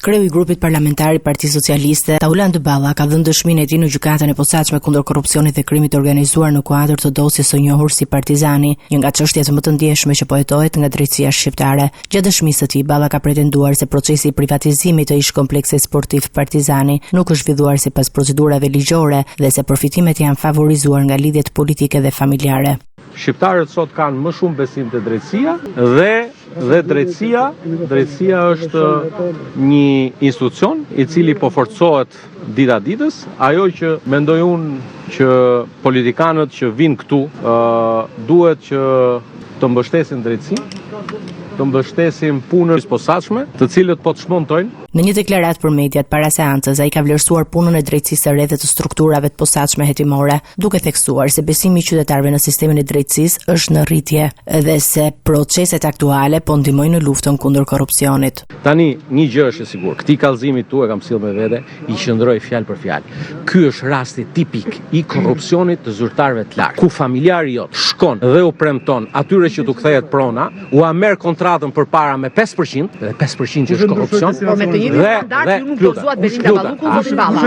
Kreu I grupit parlamentar I Partisë Socialiste, Taulan Dyballa, ka dhënë dëshminë e tij në gjykatën e posaçme kundër korrupsionit dhe krimit të organizuar në kuadër të dosjes së njohur si Partizani, një nga çështjet më të ndjeshme që po hetohet nga drejtësia shqiptare. Gjatë dëshmisë së tij, Balla ka pretenduar se procesi I privatizimit të ish kompleksit sportiv Partizani nuk është zhvilluar sipas procedurave ligjore dhe se përfitimet janë favorizuar nga lidhjet politike dhe familjare. Shqiptarët sot kanë më shumë besim te drejtësia dhe drejtësia është një institucion I cili po forcohet dita ditës. Ajo që mendoj unë që politikanët që vinë këtu duhet që të mbështesin drejtësinë, të mbështesin punën e posaçme, të cilët po të shmontojnë. Në një deklaratë për mediat para seancës, ai ka vlerësuar punën e drejtësisë së re dhe të strukturave të posaçme hetimore, duke theksuar se besimi I qytetarëve në sistemin e drejtësisë është në rritje dhe se proceset aktuale po ndihmojnë në luftën kundër korrupsionit. Tani një gjë është e sigurt, këtij kallëzimi tu e kam sjellë me vete, I qëndroj fjalë për fjalë. Ky është rasti tipik I korrupsionit të zyrtarëve të lartë, ku familjari jot shkon dhe u premton atyre që tu kthehet prona, u merr kontratën përpara me 5% dhe 5% që është korrupsion. Dhe nuk dorëzohet Belinda Balluku ose Balla.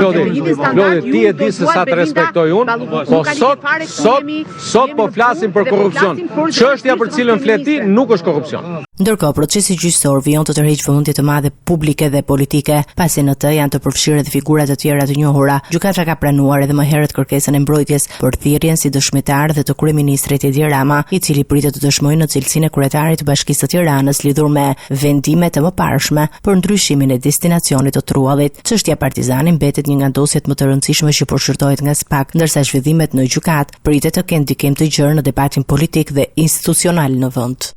Lodi, ti e di se sa të respektoj unë, po sot po flasim për korrupsion. Çështja për cilën flet ti nuk është korrupsion. Ndërkohë, procesi gjyqësor vijon të tërheq vëmendje të madhe publike dhe politike, pasi në të janë të përfshirë edhe figura të tjera të njohura. Gjykata ka pranuar edhe më herët kërkesën e mbrojtjes për thirrjen si dëshmitar dhe të kryeministrit Edi Rama, I cili pritet të dëshmojë në cilësinë e kryetarit të Bashkisë së Tiranës lidhur me vendimet e mëparshme për ndryshimin e destinacionit të truallit. Çështja Partizani mbetet një nga dosjet më të rëndësishme që po shërtohet nga SPAK, ndërsa zhvillimet në gjykatë pritet të kenë ndikim të gjerë në debatin politik dhe institucional në vend.